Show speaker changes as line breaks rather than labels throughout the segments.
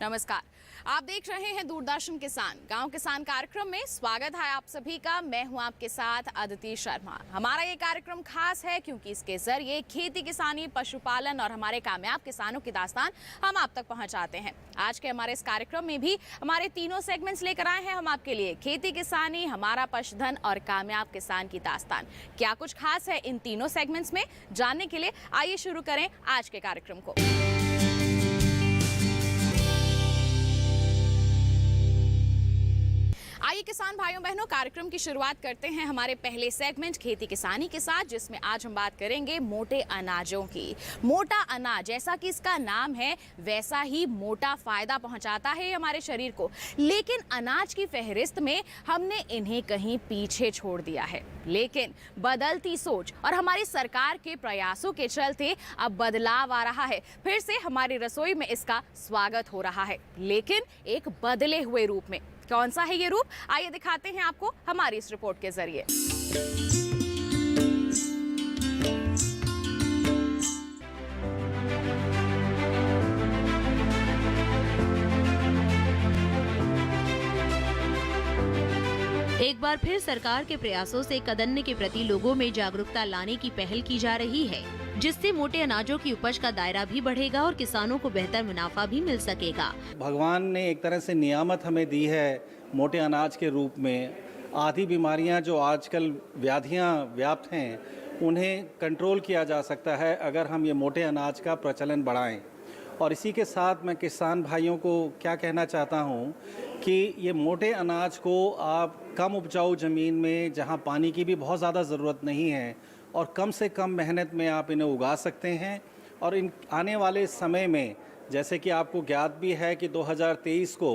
नमस्कार, आप देख रहे हैं दूरदर्शन किसान गांव किसान कार्यक्रम में। स्वागत है आप सभी का। मैं हूं आपके साथ अदिति शर्मा। हमारा ये कार्यक्रम खास है क्योंकि इसके जरिए खेती किसानी, पशुपालन और हमारे कामयाब किसानों की दास्तान हम आप तक पहुंचाते हैं। आज के हमारे इस कार्यक्रम में भी हमारे तीनों सेगमेंट्स लेकर आए हैं हम आपके लिए। खेती किसानी, हमारा पशुधन और कामयाब किसान की दास्तान। क्या कुछ खास है इन तीनों सेगमेंट्स में, जानने के लिए आइए शुरू करें आज के कार्यक्रम को। आइए किसान भाइयों बहनों, कार्यक्रम की शुरुआत करते हैं हमारे पहले सेगमेंट खेती किसानी के साथ, जिसमें आज हम बात करेंगे मोटे अनाजों की। मोटा अनाज, जैसा कि इसका नाम है वैसा ही मोटा फायदा पहुंचाता है हमारे शरीर को, लेकिन अनाज की फहरिस्त में हमने इन्हें कहीं पीछे छोड़ दिया है। लेकिन बदलती सोच और हमारी सरकार के प्रयासों के चलते अब बदलाव आ रहा है। फिर से हमारी रसोई में इसका स्वागत हो रहा है, लेकिन एक बदले हुए रूप में। कौन सा है ये रूप, आइए दिखाते हैं आपको हमारी इस रिपोर्ट के जरिए।
एक बार फिर सरकार के प्रयासों से कदन्न के प्रति लोगों में जागरूकता लाने की पहल की जा रही है, जिससे मोटे अनाजों की उपज का दायरा भी बढ़ेगा और किसानों को बेहतर मुनाफा भी मिल सकेगा।
भगवान ने एक तरह से नियामत हमें दी है मोटे अनाज के रूप में। आधी बीमारियां जो आजकल व्याधियां व्याप्त हैं, उन्हें कंट्रोल किया जा सकता है अगर हम ये मोटे अनाज का प्रचलन बढ़ाएं। और इसी के साथ मैं किसान भाइयों को क्या कहना चाहता हूं कि ये मोटे अनाज को आप कम उपजाऊ ज़मीन में, जहां पानी की भी बहुत ज़्यादा ज़रूरत नहीं है और कम से कम मेहनत में आप इन्हें उगा सकते हैं। और इन आने वाले समय में, जैसे कि आपको ज्ञात भी है कि 2023 को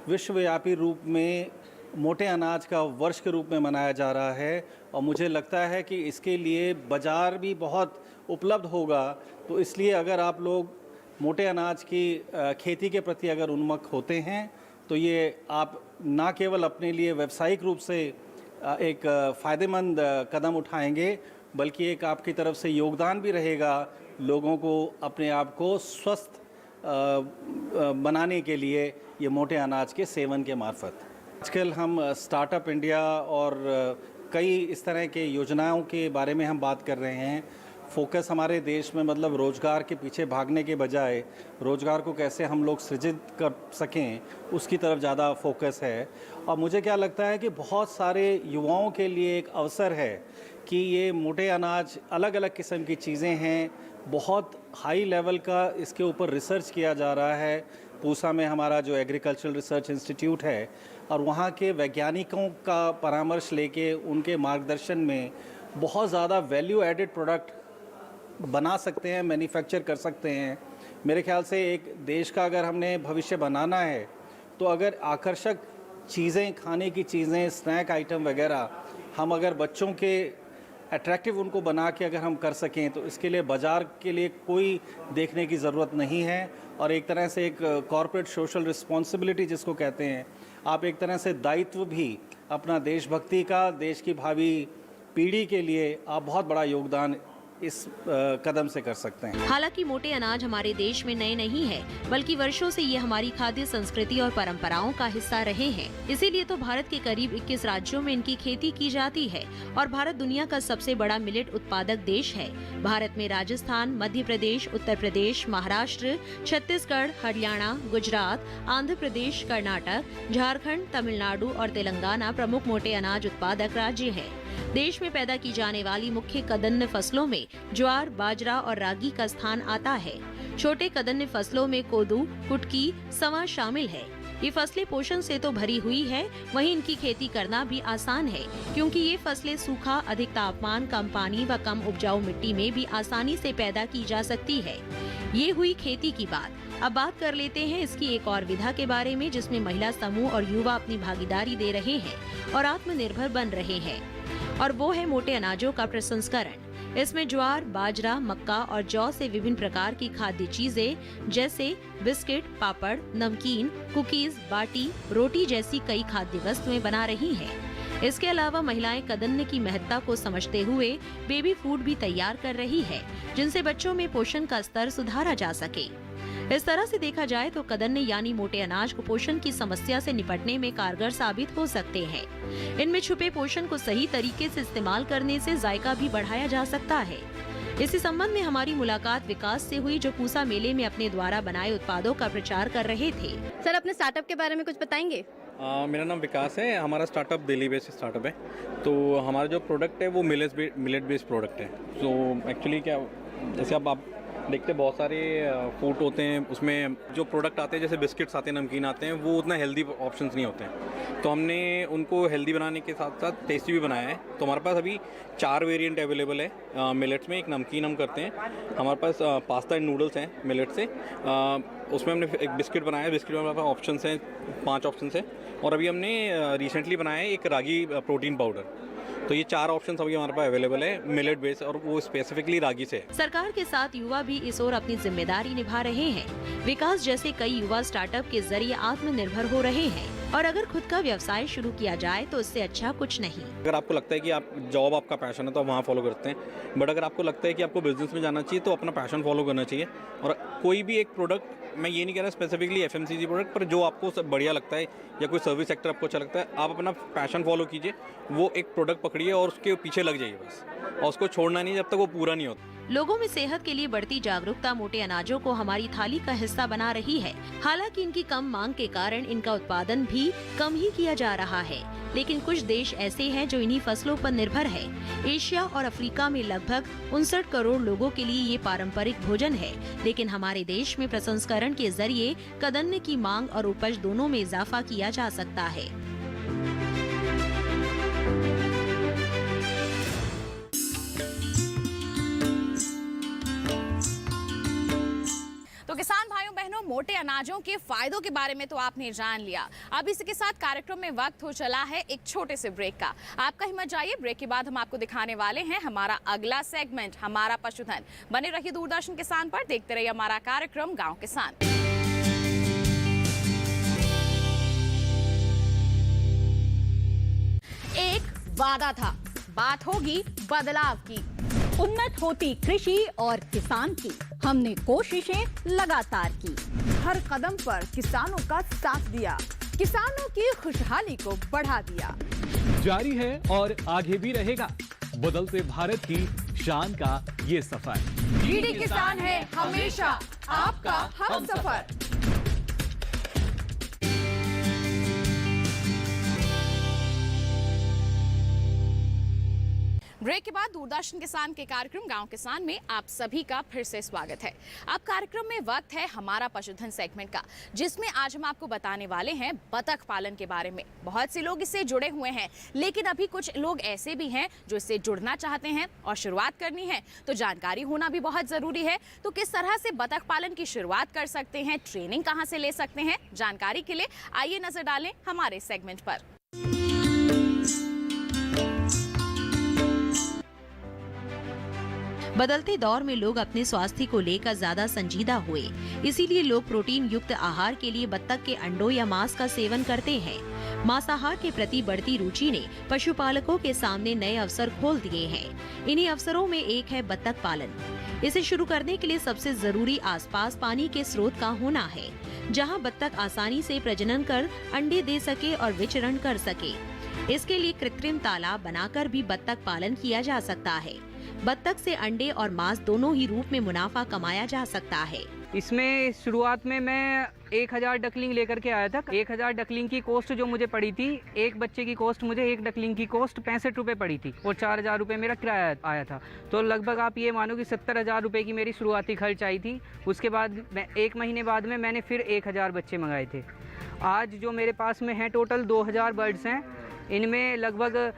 विश्वव्यापी रूप में मोटे अनाज का वर्ष के रूप में मनाया जा रहा है, और मुझे लगता है कि इसके लिए बाज़ार भी बहुत उपलब्ध होगा। तो इसलिए अगर आप लोग मोटे अनाज की खेती के प्रति अगर उन्मुख होते हैं, तो ये आप ना केवल अपने लिए व्यावसायिक रूप से एक फ़ायदेमंद कदम उठाएंगे, बल्कि एक आपकी तरफ से योगदान भी रहेगा लोगों को अपने आप को स्वस्थ बनाने के लिए ये मोटे अनाज के सेवन के मार्फत। आजकल हम स्टार्टअप इंडिया और कई इस तरह के योजनाओं के बारे में हम बात कर रहे हैं। फोकस हमारे देश में मतलब रोज़गार के पीछे भागने के बजाय रोज़गार को कैसे हम लोग सृजित कर सकें, उसकी तरफ ज़्यादा फोकस है। और मुझे क्या लगता है कि बहुत सारे युवाओं के लिए एक अवसर है कि ये मोटे अनाज, अलग अलग किस्म की चीज़ें हैं, बहुत हाई लेवल का इसके ऊपर रिसर्च किया जा रहा है। पूसा में हमारा जो एग्रीकल्चरल रिसर्च इंस्टीट्यूट है, और वहाँ के वैज्ञानिकों का परामर्श लेके उनके मार्गदर्शन में बहुत ज़्यादा वैल्यू एडेड प्रोडक्ट बना सकते हैं, मैन्युफैक्चर कर सकते हैं। मेरे ख्याल से एक देश का अगर हमने भविष्य बनाना है, तो अगर आकर्षक चीज़ें, खाने की चीज़ें, स्नैक आइटम वगैरह हम अगर बच्चों के अट्रैक्टिव उनको बना के अगर हम कर सकें, तो इसके लिए बाज़ार के लिए कोई देखने की ज़रूरत नहीं है। और एक तरह से एक कॉर्पोरेट सोशल रिस्पॉन्सिबिलिटी जिसको कहते हैं, आप एक तरह से दायित्व भी अपना देशभक्ति का, देश की भावी पीढ़ी के लिए आप बहुत बड़ा योगदान इस कदम से कर सकते हैं।
हालांकि मोटे अनाज हमारे देश में नए नहीं है, बल्कि वर्षों से ये हमारी खाद्य संस्कृति और परंपराओं का हिस्सा रहे हैं। इसीलिए तो भारत के करीब 21 राज्यों में इनकी खेती की जाती है और भारत दुनिया का सबसे बड़ा मिलेट उत्पादक देश है। भारत में राजस्थान, मध्य प्रदेश, उत्तर प्रदेश, महाराष्ट्र, छत्तीसगढ़, हरियाणा, गुजरात, आंध्र प्रदेश, कर्नाटक, झारखंड, तमिलनाडु और तेलंगाना प्रमुख मोटे अनाज उत्पादक राज्य है। देश में पैदा की जाने वाली मुख्य कदन्न फसलों में ज्वार, बाजरा और रागी का स्थान आता है। छोटे कदन्न फसलों में कोदू, कुटकी, सवा शामिल है। ये फसलें पोषण से तो भरी हुई है, वहीं इनकी खेती करना भी आसान है, क्योंकि ये फसलें सूखा, अधिक तापमान, कम पानी व कम उपजाऊ मिट्टी में भी आसानी से पैदा की जा सकती है। ये हुई खेती की बात। अब बात कर लेते हैं इसकी एक और विधा के बारे में, जिसमें महिला समूह और युवा अपनी भागीदारी दे रहे हैं और आत्मनिर्भर बन रहे हैं, और वो है मोटे अनाजों का प्रसंस्करण। इसमें ज्वार, बाजरा, मक्का और जौ से विभिन्न प्रकार की खाद्य चीजें जैसे बिस्किट, पापड़, नमकीन, कुकीज, बाटी, रोटी जैसी कई खाद्य वस्तुएं बना रही हैं। इसके अलावा महिलाएं कदन्न की महत्ता को समझते हुए बेबी फूड भी तैयार कर रही है, जिनसे बच्चों में पोषण का स्तर सुधारा जा सके। इस तरह से देखा जाए तो कदन्न यानी मोटे अनाज कुपोषण की समस्या से निपटने में कारगर साबित हो सकते हैं। इनमें छुपे पोषण को सही तरीके से इस्तेमाल करने से जायका भी बढ़ाया जा सकता है। इसी संबंध में हमारी मुलाकात विकास से हुई, जो पूसा मेले में अपने द्वारा बनाए उत्पादों का प्रचार कर रहे थे।
सर, अपने स्टार्टअप के बारे में कुछ बताएंगे?
मेरा नाम विकास है। हमारा स्टार्टअप दिल्ली बेस्ड स्टार्टअप है। तो हमारा जो प्रोडक्ट है वो मिलेट बेस्ड प्रोडक्ट है। तो एक्चुअली क्या, जैसे आप देखते बहुत सारे फूड होते हैं, उसमें जो प्रोडक्ट आते हैं जैसे बिस्किट्स आते हैं, नमकीन आते हैं, वो उतना हेल्दी ऑप्शंस नहीं होते हैं। तो हमने उनको हेल्दी बनाने के साथ साथ टेस्टी भी बनाया है। तो हमारे पास अभी 4 वेरिएंट अवेलेबल है मिलेट्स में। एक नमकीन हम करते हैं, हमारे पास पास्ता एंड नूडल्स हैं मिलेट से। उसमें हमने एक बिस्किट बनाया है। बिस्किट में हमारे पास ऑप्शंस हैं, 5 ऑप्शंस हैं। और अभी हमने रिसेंटली बनाया है एक रागी प्रोटीन पाउडर। तो ये 4 ऑप्शंस अभी हमारे पास अवेलेबल है मिलेट बेस्ड, और वो स्पेसिफिकली रागी से है।
सरकार के साथ युवा भी इस ओर अपनी जिम्मेदारी निभा रहे हैं। विकास जैसे कई युवा स्टार्टअप के जरिए आत्मनिर्भर हो रहे हैं, और अगर खुद का व्यवसाय शुरू किया जाए तो इससे अच्छा कुछ नहीं।
अगर आपको लगता है कि आप जॉब आपका पैशन है तो आप वहाँ फॉलो करते हैं, बट अगर आपको लगता है कि आपको बिजनेस में जाना चाहिए तो अपना पैशन फॉलो करना चाहिए। और कोई भी एक प्रोडक्ट, मैं ये नहीं कह रहा स्पेसिफिकली FMCG प्रोडक्ट, पर जो आपको सब बढ़िया लगता है या कोई सर्विस सेक्टर आपको अच्छा लगता है, आप अपना पैशन फॉलो कीजिए, वो एक प्रोडक्ट पकड़िए और उसके पीछे लग जाइए बस, और उसको छोड़ना नहीं जब तक वो पूरा नहीं होता।
लोगों में सेहत के लिए बढ़ती जागरूकता मोटे अनाजों को हमारी थाली का हिस्सा बना रही है। हालांकि इनकी कम मांग के कारण इनका उत्पादन भी कम ही किया जा रहा है, लेकिन कुछ देश ऐसे हैं जो इन्हीं फसलों पर निर्भर है। एशिया और अफ्रीका में लगभग 59 करोड़ लोगों के लिए ये पारंपरिक भोजन है, लेकिन हमारे देश में प्रसंस्करण के जरिए कदन्न की मांग और उपज दोनों में इजाफा किया जा सकता है।
तो किसान भाइयों बहनों, मोटे अनाजों के फायदों के बारे में तो आपने जान लिया। अब इसी के साथ कार्यक्रम में वक्त हो चला है एक छोटे से ब्रेक का। आपका हिम्मत जाइए, ब्रेक के बाद हम आपको दिखाने वाले हैं हमारा अगला सेगमेंट, हमारा पशुधन। बने रहिए दूरदर्शन किसान पर, देखते रहिए हमारा कार्यक्रम गांव किसान। एक वादा था, बात होगी बदलाव की।
उन्नत होती कृषि और किसान की हमने कोशिशें लगातार की।
हर कदम पर किसानों का साथ दिया, किसानों की खुशहाली को बढ़ा दिया।
जारी है और आगे भी रहेगा बदलते भारत की शान का ये सफर।
डीडी किसान है हमेशा आपका हमसफर।
ब्रेक के बाद दूरदर्शन किसान के कार्यक्रम गांव किसान में आप सभी का फिर से स्वागत है। अब कार्यक्रम में वक्त है हमारा पशुधन सेगमेंट का, जिसमें आज हम आपको बताने वाले हैं बतख पालन के बारे में। बहुत से लोग इससे जुड़े हुए हैं, लेकिन अभी कुछ लोग ऐसे भी हैं जो इससे जुड़ना चाहते हैं और शुरुआत करनी है, तो जानकारी होना भी बहुत जरूरी है। तो किस तरह से बतख पालन की शुरुआत कर सकते हैं, ट्रेनिंग कहाँ से ले सकते हैं, जानकारी के लिए आइए नजर डालें हमारे सेगमेंट पर।
बदलते दौर में लोग अपने स्वास्थ्य को लेकर ज्यादा संजीदा हुए, इसीलिए लोग प्रोटीन युक्त आहार के लिए बत्तख के अंडों या मांस का सेवन करते हैं। मांसाहार के प्रति बढ़ती रुचि ने पशुपालकों के सामने नए अवसर खोल दिए हैं। इन्हीं अवसरों में एक है बत्तख पालन। इसे शुरू करने के लिए सबसे जरूरी आसपास पानी के स्रोत का होना है, जहां बत्तख आसानी से प्रजनन कर अंडे दे सके और विचरण कर सके। इसके लिए कृत्रिम तालाब बनाकर भी बत्तख पालन किया जा सकता है। बत्तख से अंडे और मांस दोनों ही रूप में मुनाफा कमाया जा सकता है।
इसमें शुरुआत में मैं 1000 डकलिंग लेकर के आया था। 1000 डकलिंग की कॉस्ट जो मुझे पड़ी थी, एक बच्चे की कॉस्ट, मुझे एक डकलिंग की कॉस्ट 65 रुपये पड़ी थी और 4000 रुपये मेरा किराया आया था। तो लगभग आप ये मानो कि 70,000 रुपये की मेरी शुरुआती खर्च आई थी। उसके बाद मैं 1 महीने बाद में मैंने फिर 1000 बच्चे मंगाए थे। आज जो मेरे पास में हैं टोटल 2000 बर्ड्स हैं। इनमें लगभग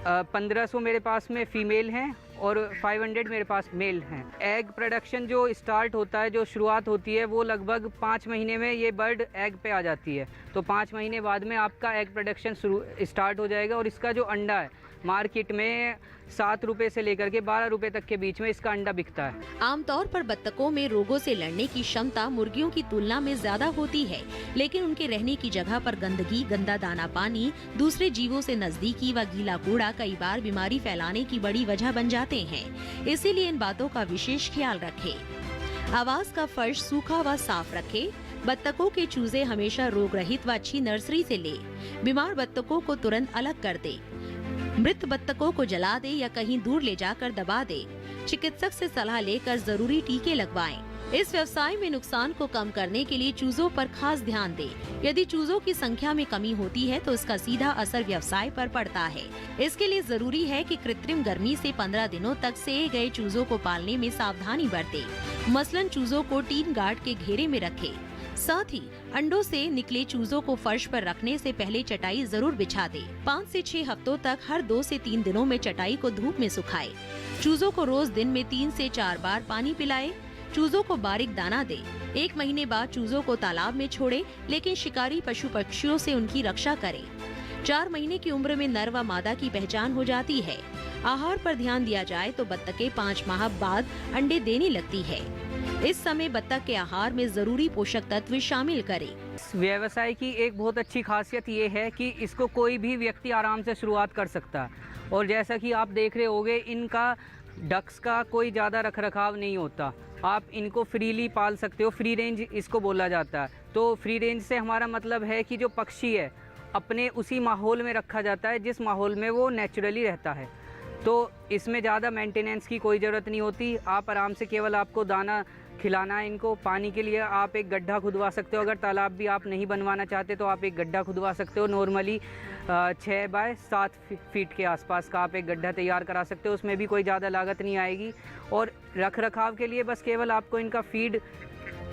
1500 मेरे पास में फीमेल हैं और 500 मेरे पास मेल हैं। एग प्रोडक्शन जो स्टार्ट होता है, जो शुरुआत होती है, वो लगभग 5 महीने में ये बर्ड एग पे आ जाती है। तो 5 महीने बाद में आपका एग प्रोडक्शन स्टार्ट हो जाएगा। और इसका जो अंडा है मार्केट में 7 रुपये से लेकर के 12 रुपये तक के बीच में इसका अंडा बिकता है।
आमतौर पर बत्तखों में रोगों से लड़ने की क्षमता मुर्गियों की तुलना में ज्यादा होती है, लेकिन उनके रहने की जगह पर गंदगी, गंदा दाना पानी, दूसरे जीवों से नजदीकी व गीला कूड़ा कई बार बीमारी फैलाने की बड़ी वजह बन जाते हैं। इसीलिए इन बातों का विशेष ख्याल रखें। आवास का फर्श सूखा व साफ रखे। बत्तखों के चूजे हमेशा रोग रहित व अच्छी नर्सरी से ले। बीमार बत्तखों को तुरंत अलग कर दे। मृत बत्तखों को जला दे या कहीं दूर ले जाकर दबा दे। चिकित्सक से सलाह लेकर जरूरी टीके लगवाएं। इस व्यवसाय में नुकसान को कम करने के लिए चूजों पर खास ध्यान दें। यदि चूजों की संख्या में कमी होती है तो इसका सीधा असर व्यवसाय पर पड़ता है। इसके लिए जरूरी है कि कृत्रिम गर्मी से 15 दिनों तक सेए गए चूजों को पालने में सावधानी बरतें। मसलन चूजों को टीन गार्ड के घेरे में रखें। साथ ही अंडों से निकले चूजों को फर्श पर रखने से पहले चटाई जरूर बिछा दे। 5 से 6 हफ्तों तक हर 2 से 3 दिनों में चटाई को धूप में सुखाए। चूजों को रोज दिन में 3 से 4 बार पानी पिलाए। चूजों को बारीक दाना दे। 1 महीने बाद चूजों को तालाब में छोड़े, लेकिन शिकारी पशु पक्षियों से उनकी रक्षा करें। 4 महीने की उम्र में नर व मादा की पहचान हो जाती है। आहार पर ध्यान दिया जाए तो बत्तख के 5 माह बाद अंडे देने लगती है। इस समय बत्तख के आहार में जरूरी पोषक तत्व शामिल करें।
इस व्यवसाय की एक बहुत अच्छी खासियत ये है कि इसको कोई भी व्यक्ति आराम से शुरुआत कर सकता है। और जैसा कि आप देख रहे होंगे, इनका डक्स का कोई ज़्यादा रखरखाव नहीं होता। आप इनको फ्रीली पाल सकते हो। फ्री रेंज इसको बोला जाता है। तो फ्री रेंज से हमारा मतलब है कि जो पक्षी है अपने उसी माहौल में रखा जाता है जिस माहौल में वो नेचुरली रहता है। तो इसमें ज़्यादा मेंटेनेंस की कोई ज़रूरत नहीं होती। आप आराम से केवल आपको दाना खिलाना है इनको। पानी के लिए आप एक गड्ढा खुदवा सकते हो। अगर तालाब भी आप नहीं बनवाना चाहते तो आप एक गड्ढा खुदवा सकते हो। नॉर्मली 6 बाय 7 फीट के आसपास का आप एक गड्ढा तैयार करा सकते हो। उसमें भी कोई ज़्यादा लागत नहीं आएगी। और रख रखाव के लिए बस केवल आपको इनका फीड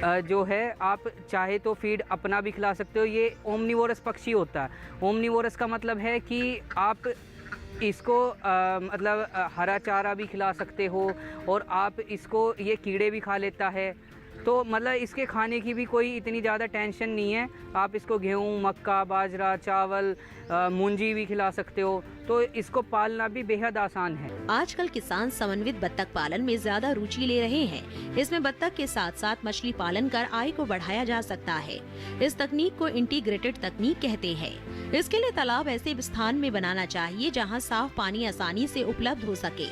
जो है, आप चाहे तो फीड अपना भी खिला सकते हो। ये ओमनिवोरस पक्षी होता है। ओमनिवोरस का मतलब है कि आप इसको हरा चारा भी खिला सकते हो और आप इसको, ये कीड़े भी खा लेता है। तो मतलब इसके खाने की भी कोई इतनी ज़्यादा टेंशन नहीं है। आप इसको गेहूँ, मक्का, बाजरा, चावल, मूंजी भी खिला सकते हो। तो इसको पालना भी बेहद आसान है।
आजकल किसान समन्वित बत्तख पालन में ज्यादा रुचि ले रहे हैं। इसमें बत्तख के साथ साथ मछली पालन कर आय को बढ़ाया जा सकता है। इस तकनीक को इंटीग्रेटेड तकनीक कहते हैं। इसके लिए तालाब ऐसे स्थान में बनाना चाहिए जहां साफ पानी आसानी से उपलब्ध हो सके।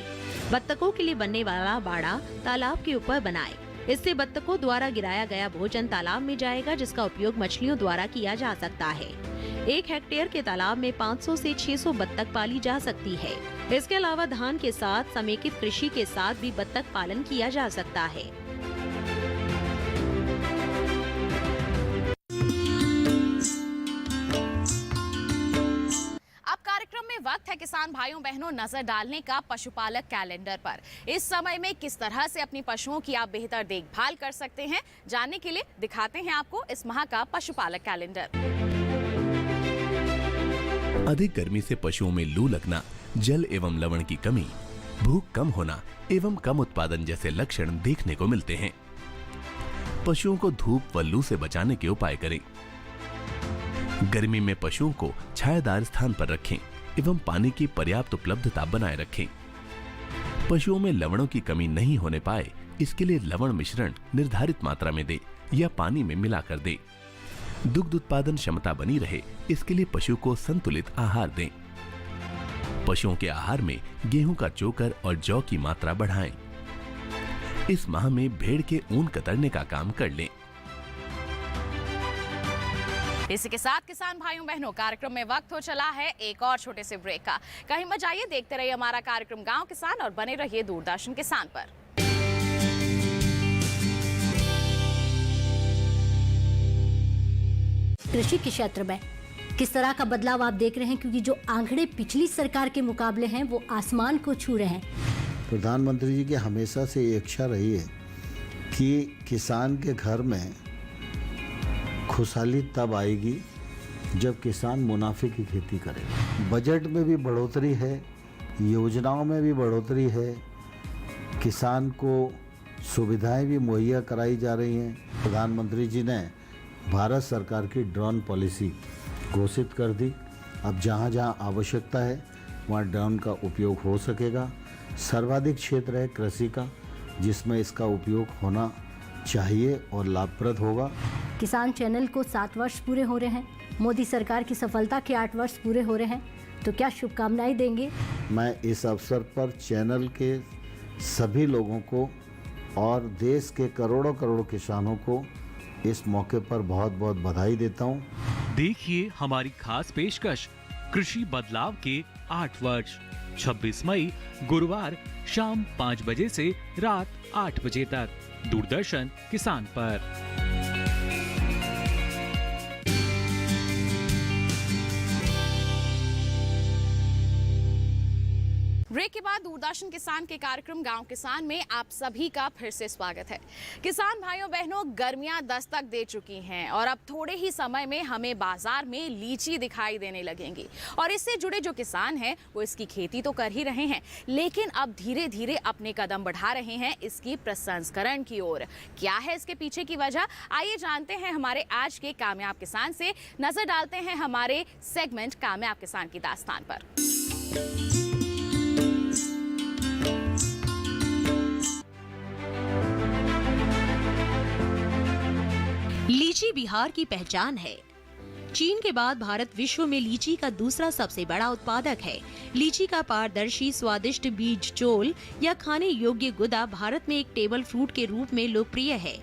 बत्तखों के लिए बनने वाला बाड़ा तालाब के ऊपर बनाए। इससे बत्तखों द्वारा गिराया गया भोजन तालाब में जाएगा, जिसका उपयोग मछलियों द्वारा किया जा सकता है। 1 हेक्टेयर के तालाब में 500 से 600 बत्तख पाली जा सकती है। इसके अलावा धान के साथ समेकित कृषि के साथ भी बत्तख पालन किया जा सकता है।
वक्त है किसान भाइयों बहनों नजर डालने का पशुपालक कैलेंडर पर। इस समय में किस तरह से अपनी पशुओं की आप बेहतर देखभाल कर सकते हैं, जानने के लिए दिखाते हैं आपको इस माह का पशुपालक कैलेंडर।
अधिक गर्मी से पशुओं में लू लगना, जल एवं लवण की कमी, भूख कम होना एवं कम उत्पादन जैसे लक्षण देखने को मिलते हैं। पशुओं को धूप व लू से बचाने के उपाय करें। गर्मी में पशुओं को छायादार स्थान पर रखें एवं पानी की पर्याप्त उपलब्धता बनाए रखें। पशुओं में लवणों की कमी नहीं होने पाए, इसके लिए लवण मिश्रण निर्धारित मात्रा में दे या पानी में मिलाकर दे। दुग्ध उत्पादन क्षमता बनी रहे, इसके लिए पशु को संतुलित आहार दें। पशुओं के आहार में गेहूं का चोकर और जौ की मात्रा बढ़ाएं। इस माह में भेड़ के ऊन कतरने का काम कर लें।
इसी के साथ किसान भाइयों बहनों कार्यक्रम में वक्त हो चला है एक और छोटे से ब्रेक का। कहीं मत जाइए, देखते रहिए हमारा कार्यक्रम गांव किसान और बने रहिए दूरदर्शन किसान पर।
कृषि के क्षेत्र में किस तरह का बदलाव आप देख रहे हैं, क्योंकि जो आंकड़े पिछली सरकार के मुकाबले हैं वो आसमान को छू रहे हैं।
प्रधानमंत्री जी की हमेशा से ये इच्छा रही है कि किसान के घर में खुशहाली तब आएगी जब किसान मुनाफे की खेती करेगा। बजट में भी बढ़ोतरी है, योजनाओं में भी बढ़ोतरी है, किसान को सुविधाएं भी मुहैया कराई जा रही हैं। प्रधानमंत्री जी ने भारत सरकार की ड्रोन पॉलिसी घोषित कर दी। अब जहां जहां आवश्यकता है वहां ड्रोन का उपयोग हो सकेगा। सर्वाधिक क्षेत्र है कृषि का जिसमें इसका उपयोग होना चाहिए और लाभप्रद होगा।
किसान चैनल को 7 वर्ष पूरे हो रहे हैं। मोदी सरकार की सफलता के 8 वर्ष पूरे हो रहे हैं, तो क्या शुभकामनाएं देंगे?
मैं इस अवसर पर चैनल के सभी लोगों को और देश के करोड़ों करोड़ किसानों को इस मौके पर बहुत बहुत बधाई देता हूँ।
देखिए हमारी खास पेशकश कृषि बदलाव के 8 वर्ष 26 मई गुरुवार शाम 5 बजे से रात 8 बजे तक दूरदर्शन किसान पर।
ब्रेक के बाद दूरदर्शन किसान के कार्यक्रम गांव किसान में आप सभी का फिर से स्वागत है। किसान भाइयों बहनों, गर्मियां दस्तक दे चुकी हैं और अब थोड़े ही समय में हमें बाजार में लीची दिखाई देने लगेंगी। और इससे जुड़े जो किसान हैं वो इसकी खेती तो कर ही रहे हैं, लेकिन अब धीरे धीरे अपने कदम बढ़ा रहे हैं इसकी प्रसंस्करण की ओर। क्या है इसके पीछे की वजह, आइए जानते हैं हमारे आज के कामयाब किसान से। नजर डालते हैं हमारे सेगमेंट कामयाब किसान की दास्तान पर।
लीची बिहार की पहचान है। चीन के बाद भारत विश्व में लीची का दूसरा सबसे बड़ा उत्पादक है। लीची का पारदर्शी स्वादिष्ट बीज चोल या खाने योग्य गुदा भारत में एक टेबल फ्रूट के रूप में लोकप्रिय है।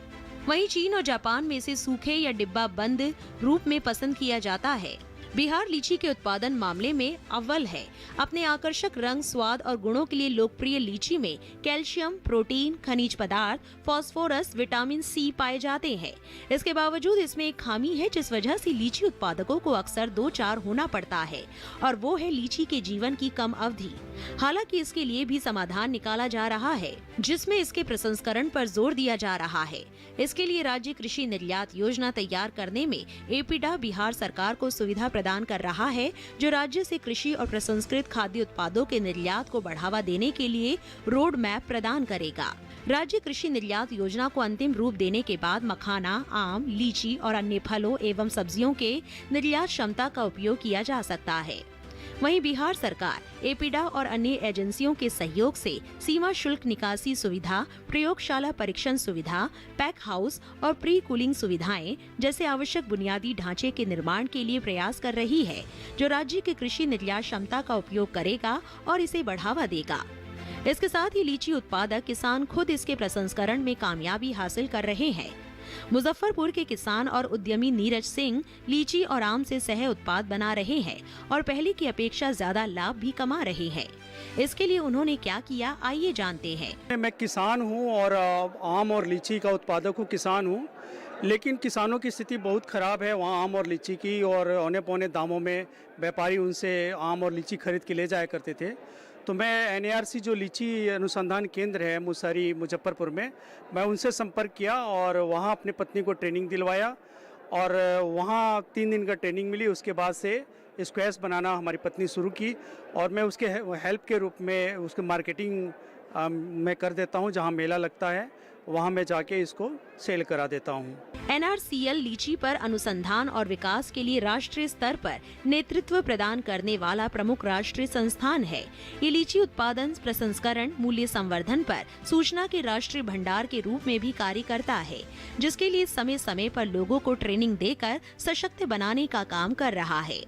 वहीं चीन और जापान में इसे सूखे या डिब्बा बंद रूप में पसंद किया जाता है। बिहार लीची के उत्पादन मामले में अव्वल है। अपने आकर्षक रंग, स्वाद और गुणों के लिए लोकप्रिय लीची में कैल्शियम, प्रोटीन, खनिज पदार्थ, फास्फोरस, विटामिन सी पाए जाते हैं। इसके बावजूद इसमें एक खामी है जिस वजह से लीची उत्पादकों को अक्सर 2-4 होना पड़ता है, और वो है लीची के जीवन की कम अवधि। हालांकि इसके लिए भी समाधान निकाला जा रहा है, जिसमें इसके प्रसंस्करण पर जोर दिया जा रहा है। इसके लिए राज्य कृषि निर्यात योजना तैयार करने में एपीडा बिहार सरकार को सुविधा प्रदान कर रहा है, जो राज्य से कृषि और प्रसंस्कृत खाद्य उत्पादों के निर्यात को बढ़ावा देने के लिए रोड मैप प्रदान करेगा। राज्य कृषि निर्यात योजना को अंतिम रूप देने के बाद मखाना, आम, लीची और अन्य फलों एवं सब्जियों के निर्यात क्षमता का उपयोग किया जा सकता है। वहीं बिहार सरकार एपीडा और अन्य एजेंसियों के सहयोग से सीमा शुल्क निकासी सुविधा, प्रयोगशाला परीक्षण सुविधा, पैक हाउस और प्री कूलिंग सुविधाएं जैसे आवश्यक बुनियादी ढांचे के निर्माण के लिए प्रयास कर रही है, जो राज्य की कृषि निर्यात क्षमता का उपयोग करेगा और इसे बढ़ावा देगा। इसके साथ ही लीची उत्पादक किसान खुद इसके प्रसंस्करण में कामयाबी हासिल कर रहे हैं। मुजफ्फरपुर के किसान और उद्यमी नीरज सिंह लीची और आम से सह उत्पाद बना रहे हैं और पहले की अपेक्षा ज्यादा लाभ भी कमा रहे हैं। इसके लिए उन्होंने क्या किया, आइए जानते हैं।
मैं किसान हूं और आम और लीची का उत्पादक हूं, किसान हूं, लेकिन किसानों की स्थिति बहुत ख़राब है वहाँ आम और लीची की, और औने पौने दामों में व्यापारी उनसे आम और लीची खरीद के ले जाया करते थे। तो मैं NARC जो लीची अनुसंधान केंद्र है मुसहरी मुजफ्फरपुर में, मैं उनसे संपर्क किया और वहाँ अपनी पत्नी को ट्रेनिंग दिलवाया, और वहाँ 3 दिन का ट्रेनिंग मिली। उसके बाद से स्क्वैश बनाना हमारी पत्नी शुरू की, और मैं उसके हेल्प के रूप में उसकी मार्केटिंग मैं कर देता हूँ। जहाँ मेला लगता है वहाँ मैं जाके इसको सेल करा देता हूँ।
NRCL लीची पर अनुसंधान और विकास के लिए राष्ट्रीय स्तर पर नेतृत्व प्रदान करने वाला प्रमुख राष्ट्रीय संस्थान है। ये लीची उत्पादन, प्रसंस्करण, मूल्य संवर्धन पर सूचना के राष्ट्रीय भंडार के रूप में भी कार्य करता है, जिसके लिए समय समय पर लोगों को ट्रेनिंग देकर सशक्त बनाने का काम कर रहा है।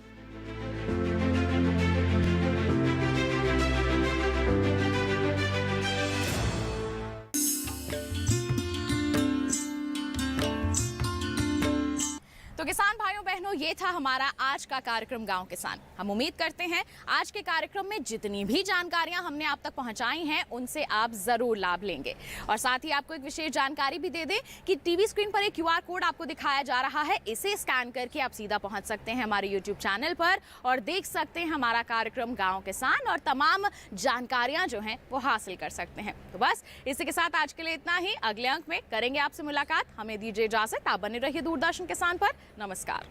तो किसान भाइयों बहनों, ये था हमारा आज का कार्यक्रम गांव किसान। हम उम्मीद करते हैं आज के कार्यक्रम में जितनी भी जानकारियां हमने आप तक पहुंचाई हैं उनसे आप जरूर लाभ लेंगे। और साथ ही आपको एक विशेष जानकारी भी दे दें कि टीवी स्क्रीन पर एक QR कोड आपको दिखाया जा रहा है, इसे स्कैन करके आप सीधा पहुंच सकते हैं हमारे YouTube चैनल पर और देख सकते हैं हमारा कार्यक्रम गाँव किसान, और तमाम जानकारियाँ जो हैं वो हासिल कर सकते हैं। तो बस इसी के साथ आज के लिए इतना ही। अगले अंक में करेंगे आपसे मुलाकात। हमें दीजिए इजाजत। आप बने रहिए दूरदर्शन किसान पर। नमस्कार।